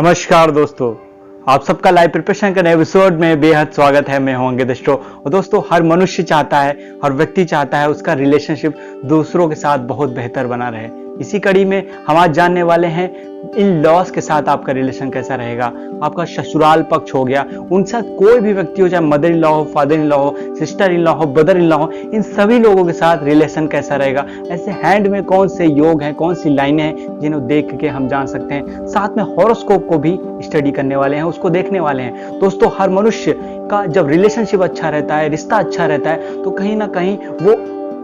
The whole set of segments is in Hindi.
नमस्कार दोस्तों, आप सबका लाइव प्रिपरेशन के एपिसोड में बेहद स्वागत है। मैं हूं अंकित स्टो। और दोस्तों, हर मनुष्य चाहता है, हर व्यक्ति चाहता है उसका रिलेशनशिप दूसरों के साथ बहुत बेहतर बना रहे। इसी कड़ी में हम आज जानने वाले हैं इन लॉज के साथ आपका रिलेशन कैसा रहेगा। आपका ससुराल पक्ष हो गया, उनसे कोई भी व्यक्ति हो, चाहे मदर इन लॉ हो, फादर इन लॉ हो, सिस्टर इन लॉ हो, ब्रदर इन लॉ हो, इन सभी लोगों के साथ रिलेशन कैसा रहेगा। ऐसे हैंड में कौन से योग हैं, कौन सी लाइनें हैं जिन्हें देख के हम जान सकते हैं। साथ में हॉरोस्कोप को भी स्टडी करने वाले हैं, उसको देखने वाले हैं। दोस्तों, हर मनुष्य का जब रिलेशनशिप अच्छा रहता है, रिश्ता अच्छा रहता है, तो कहीं ना कहीं वो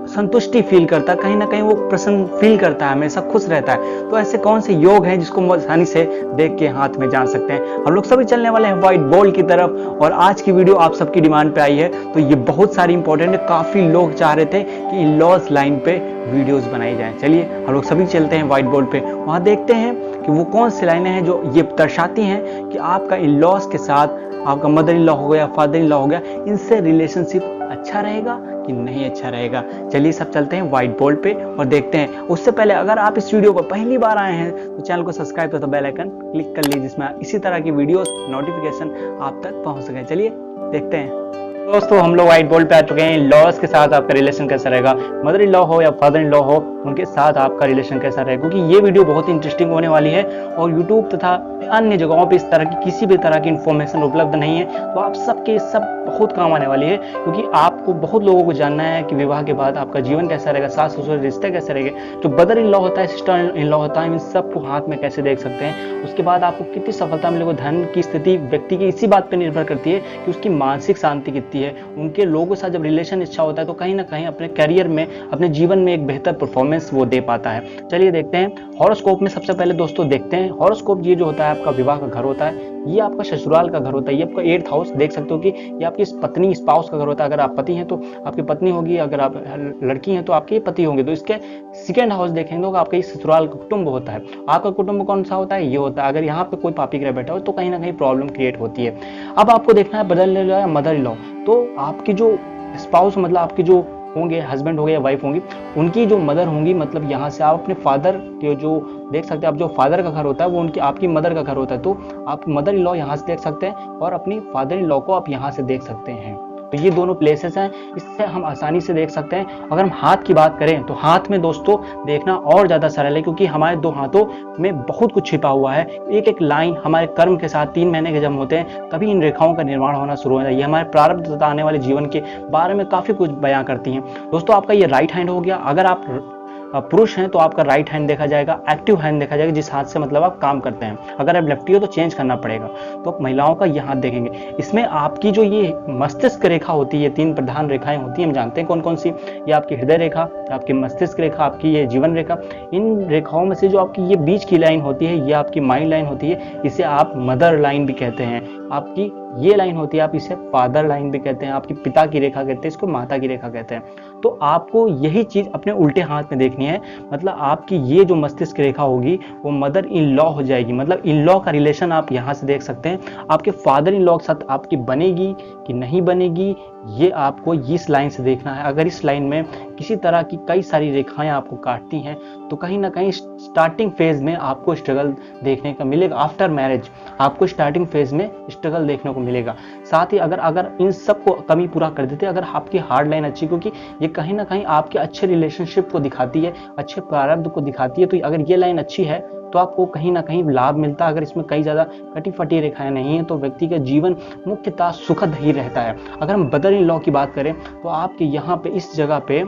संतुष्टि फील करता है, कहीं ना कहीं वो प्रसन्न फील करता है, हमेशा खुश रहता है। तो ऐसे कौन से योग हैं जिसको हम आसानी से देख के हाथ में जान सकते हैं। हम लोग सभी चलने वाले हैं व्हाइट बोर्ड की तरफ। और आज की वीडियो आप सबकी डिमांड पे आई है, तो ये बहुत सारी इंपॉर्टेंट है। काफी लोग चाह रहे थे कि लॉस लाइन पे वीडियोस बनाई जाए। चलिए हम लोग सभी चलते हैं व्हाइट बोर्ड पे, वहां देखते हैं कि वो कौन सी लाइनें हैं जो ये दर्शाती हैं कि आपका इन लॉस के साथ, आपका मदर इन लॉ हो गया, फादर इन लॉ हो गया, इनसे रिलेशनशिप अच्छा रहेगा कि नहीं अच्छा रहेगा। चलिए सब चलते हैं व्हाइट बोर्ड पे और देखते हैं। उससे पहले अगर आप इस वीडियो पर पहली बार आए हैं तो चैनल को सब्सक्राइब तो बेल आइकन क्लिक कर लीजिए, जिसमें इसी तरह की वीडियोस नोटिफिकेशन आप तक पहुंच सके। चलिए देखते हैं। दोस्तों, हम लोग व्हाइट बोर्ड पे आ चुके हैं। लॉस के साथ आपका रिलेशन कैसा रहेगा, मदर इन लॉ हो या फादर इन लॉ हो, उनके साथ आपका रिलेशन कैसा रहेगा। क्योंकि ये वीडियो बहुत इंटरेस्टिंग होने वाली है और यूट्यूब तथा अन्य जगहों पे इस तरह की किसी भी तरह की इन्फॉर्मेशन उपलब्ध नहीं है। तो आप सबके सब बहुत काम आने वाली है, क्योंकि आपको बहुत लोगों को जानना है कि विवाह के बाद आपका जीवन कैसा रहेगा, सास ससुर रिश्ते कैसे रहेंगे, जो ब्रदर इन लॉ होता है, सिस्टर इन लॉ होता है, इन सबको हाथ में कैसे देख सकते हैं। उसके बाद आपको कितनी सफलता मिलेगी। धन की स्थिति व्यक्ति की इसी बात पर निर्भर करती है कि उसकी मानसिक शांति कितनी है। उनके लोगों के साथ जब रिलेशन अच्छा होता है तो कहीं ना कहीं अपने करियर में, अपने जीवन में एक बेहतर परफॉर्मेंस वो दे पाता है। चलिए देखते हैं हॉरोस्कोप में। सबसे पहले दोस्तों देखते हैं हॉरोस्कोप। ये जो होता है आपका विवाह का घर होता है, ये आपका ससुराल का घर होता है, ये आपका 8th हाउस देख सकते हो कि ये आपकी पत्नी स्पाउस का घर होता है। अगर आप पति हैं तो आपकी पत्नी होगी, अगर आप लड़की हैं तो आपके पति होंगे। तो इसके 2nd हाउस देखेंगे तो आपका ससुराल का कुटुंब होता है। आपका कुटुंब कौन सा होता है, ये होता है। अगर यहाँ पे कोई पापी ग्रह बैठा हो तो कहीं ना कहीं प्रॉब्लम क्रिएट होती है। अब आपको देखना है ब्रदर इन लॉ या मदर इन लॉ। तो आपकी जो स्पाउस मतलब आपकी जो होंगे, हस्बैंड हो गए या वाइफ होंगी, उनकी जो मदर होंगी, मतलब यहाँ से आप अपने फादर के जो देख सकते हैं, आप जो फादर का घर होता है वो उनकी आपकी मदर का घर होता है। तो आप मदर इन लॉ यहाँ से देख सकते हैं और अपनी फादर इन लॉ को आप यहाँ से देख सकते हैं। तो ये दोनों प्लेसेस हैं, इससे हम आसानी से देख सकते हैं। अगर हम हाथ की बात करें तो हाथ में दोस्तों देखना और ज़्यादा सरल है, क्योंकि हमारे 2 हाथों में बहुत कुछ छिपा हुआ है। एक एक लाइन हमारे कर्म के साथ 3 महीने के जब होते हैं तभी इन रेखाओं का निर्माण होना शुरू हो जाता है। ये हमारे प्रारब्ध तथा आने वाले जीवन के बारे में काफ़ी कुछ बयां करती हैं। दोस्तों, आपका ये राइट हैंड हो गया। अगर आप पुरुष हैं तो आपका राइट हैंड देखा जाएगा, एक्टिव हैंड देखा जाएगा, जिस हाथ से मतलब आप काम करते हैं। अगर आप लेफ्टी हो तो चेंज करना पड़ेगा। तो महिलाओं का ये हाथ देखेंगे, इसमें आपकी जो ये मस्तिष्क रेखा होती है, 3 प्रधान रेखाएं होती हैं, हम जानते हैं कौन कौन सी। ये आपकी हृदय रेखा, आपकी मस्तिष्क रेखा, आपकी ये जीवन रेखा। इन रेखाओं में से जो आपकी ये बीच की लाइन होती है, ये आपकी माइंड लाइन होती है, इसे आप मदर लाइन भी कहते हैं। आपकी ये लाइन होती है, आप इसे फादर लाइन भी कहते हैं। आपकी पिता की रेखा कहते हैं, इसको माता की रेखा कहते हैं। तो आपको यही चीज अपने उल्टे हाथ में देखनी है। मतलब आपकी ये जो मस्तिष्क रेखा होगी वो मदर इन लॉ हो जाएगी। मतलब इन लॉ का रिलेशन आप यहाँ से देख सकते हैं। आपके फादर इन लॉ के साथ आपकी बनेगी कि नहीं बनेगी, ये आपको इस लाइन से देखना है। अगर इस लाइन में किसी तरह की कई सारी रेखाएं आपको काटती हैं तो कहीं ना कहीं स्टार्टिंग फेज में आपको स्ट्रगल देखने का मिलेगा। आफ्टर मैरिज आपको स्टार्टिंग फेज में स्ट्रगल देखने को मिलेगा। साथ ही अगर इन सब को कमी पूरा कर देते, अगर आपकी हार्ड लाइन अच्छी, क्योंकि ये कहीं ना कहीं आपके अच्छे रिलेशनशिप को दिखाती है, अच्छे प्रारब्ध को दिखाती है। तो अगर ये लाइन अच्छी है तो आपको कहीं ना कहीं लाभ मिलता है। अगर इसमें कई ज़्यादा कटी फटी रेखाएं नहीं है तो व्यक्ति का जीवन मुख्यतः सुखद ही रहता है। अगर हम ब्रदर इन लॉ की बात करें तो आपके यहाँ पे इस जगह पे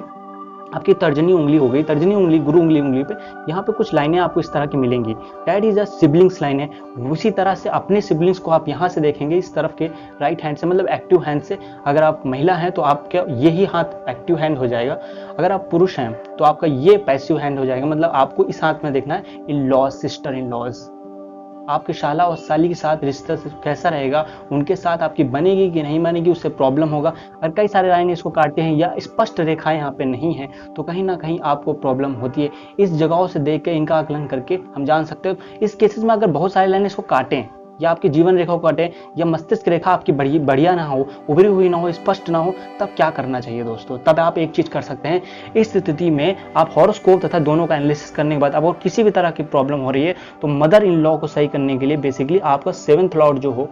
आपकी तर्जनी उंगली हो गई, तर्जनी उंगली, गुरु उंगली पे यहाँ पे कुछ लाइनें आपको इस तरह की मिलेंगी। That is a siblings line है। उसी तरह से अपने सिबलिंग्स को आप यहाँ से देखेंगे, इस तरफ के राइट हैंड से, मतलब एक्टिव हैंड से। अगर आप महिला हैं तो आपका यही हाथ एक्टिव हैंड हो जाएगा। अगर आप पुरुष हैं तो आपका ये पैसिव हैंड हो जाएगा। मतलब आपको इस हाथ में देखना है in laws, sister in laws. आपके शाला और साली के साथ रिश्ता कैसा रहेगा, उनके साथ आपकी बनेगी कि नहीं बनेगी, उससे प्रॉब्लम होगा। और कई सारे लाइन इसको काटते हैं या स्पष्ट रेखाएं यहाँ पे नहीं है तो कहीं ना कहीं आपको प्रॉब्लम होती है। इस जगहों से देख के, इनका आकलन करके हम जान सकते हो। इस केसेस में अगर बहुत सारे लाइन इसको काटें या आपकी जीवन रेखा को काटे या मस्तिष्क रेखा आपकी बढ़िया ना हो, उभरी हुई ना हो, स्पष्ट ना हो, तब क्या करना चाहिए दोस्तों? तब आप एक चीज कर सकते हैं। इस स्थिति में आप हॉरोस्कोप तथा दोनों का एनालिसिस करने के बाद अब और किसी भी तरह की प्रॉब्लम हो रही है तो मदर इन लॉ को सही करने के लिए बेसिकली आपका 7th लॉर्ड जो हो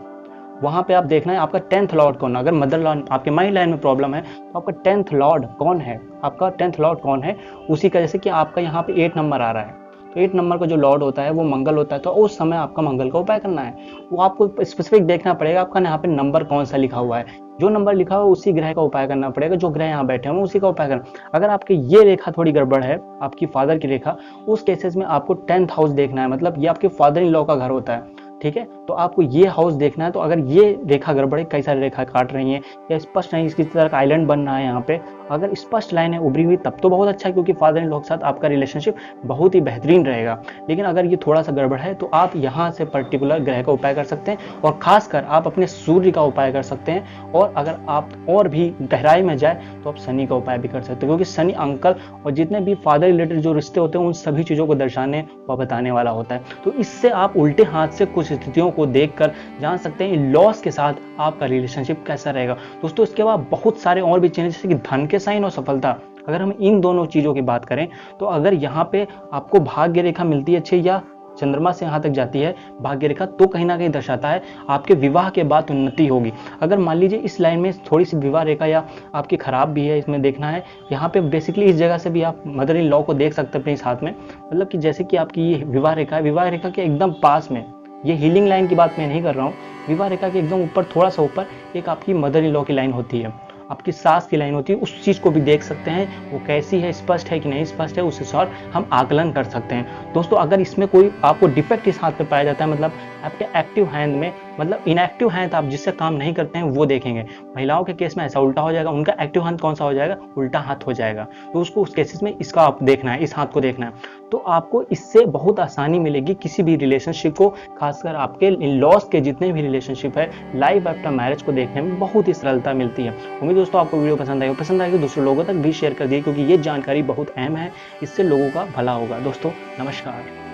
वहां पे आप देखना है आपका 10th लॉर्ड कौन है। अगर मदर लॉर्ड आपके माइंड लाइन में प्रॉब्लम है तो आपका 10th लॉर्ड कौन है, आपका 10th लॉर्ड कौन है उसी का, जैसे कि आपका यहाँ पे 8 नंबर आ रहा है तो 8 नंबर का जो लॉर्ड होता है वो मंगल होता है, तो उस समय आपका मंगल का उपाय करना है। वो आपको स्पेसिफिक देखना पड़ेगा आपका यहाँ पे नंबर कौन सा लिखा हुआ है, जो नंबर लिखा हुआ है उसी ग्रह का उपाय करना पड़ेगा, जो ग्रह यहाँ बैठे हैं उसी का उपाय करना। अगर आपकी ये रेखा थोड़ी गड़बड़ है, आपकी फादर की रेखा, उस केसेस में आपको 10th हाउस देखना है, मतलब ये आपके फादर इन लॉ का घर होता है, ठीक है। तो आपको ये हाउस देखना है। तो अगर ये रेखा गड़बड़ है, कई सारी रेखा काट रही हैं या स्पष्ट नहीं, इसकी तरह का आइलैंड बन रहा है यहाँ पे, अगर स्पष्ट लाइन है उभरी हुई तब तो बहुत अच्छा है, क्योंकि फादर इन लॉ के साथ आपका रिलेशनशिप बहुत ही बेहतरीन रहेगा। लेकिन अगर ये थोड़ा सा गड़बड़ है तो आप यहाँ से पर्टिकुलर ग्रह का उपाय कर सकते हैं और खासकर आप अपने सूर्य का उपाय कर सकते हैं। और अगर आप और भी गहराई में जाए तो आप शनि का उपाय भी कर सकते हैं, क्योंकि शनि अंकल और जितने भी फादर रिलेटेड जो रिश्ते होते हैं उन सभी चीज़ों को दर्शाने व बताने वाला होता है। तो इससे आप उल्टे हाथ से कुछ स्थितियों को देखकर जान सकते हैं इन लॉस के साथ आपका रिलेशनशिप कैसा रहेगा। दोस्तों इसके बाद बहुत सारे और भी चीजें जैसे कि धन के साइन और सफलता, अगर हम इन दोनों चीजों की बात करें तो अगर यहाँ पे आपको भाग्य रेखा मिलती है 6 या चंद्रमा से यहाँ तक जाती है भाग्य रेखा, तो कहीं ना कहीं दर्शाता है आपके विवाह के बाद उन्नति होगी। अगर मान लीजिए इस लाइन में थोड़ी सी विवाह रेखा या आपकी खराब भी है, इसमें देखना है। यहाँ पे बेसिकली इस जगह से भी आप मदर इन लॉ को देख सकते हैं अपने इस हाथ में, मतलब कि जैसे कि आपकी ये विवाह रेखा है, विवाह रेखा के एकदम पास में, ये हीलिंग लाइन की बात मैं नहीं कर रहा हूँ, विवाह रेखा के एकदम ऊपर, थोड़ा सा ऊपर एक आपकी मदर इन लॉ की लाइन होती है, आपकी सास की लाइन होती है। उस चीज़ को भी देख सकते हैं वो कैसी है, स्पष्ट है कि नहीं स्पष्ट है, उस हिसाब हम आकलन कर सकते हैं। दोस्तों अगर इसमें कोई आपको डिफेक्ट इस हाथ पे पाया जाता है, मतलब आपके एक्टिव हैंड में, मतलब इनएक्टिव हैंड आप जिससे काम नहीं करते हैं वो देखेंगे। महिलाओं के केस में ऐसा उल्टा हो जाएगा, उनका एक्टिव हाथ कौन सा हो जाएगा, उल्टा हाथ हो जाएगा। तो उसको उस केसेस में इसका आप देखना है, इस हाथ को देखना है। तो आपको इससे बहुत आसानी मिलेगी किसी भी रिलेशनशिप को, खासकर आपके इन लॉस के जितने भी रिलेशनशिप है लाइफ आफ्टर मैरिज को देखने में बहुत ही सरलता मिलती है। उम्मीद दोस्तों आपको वीडियो पसंद आएगी, दूसरे लोगों तक भी शेयर कर दिए, क्योंकि ये जानकारी बहुत अहम है, इससे लोगों का भला होगा। दोस्तों नमस्कार।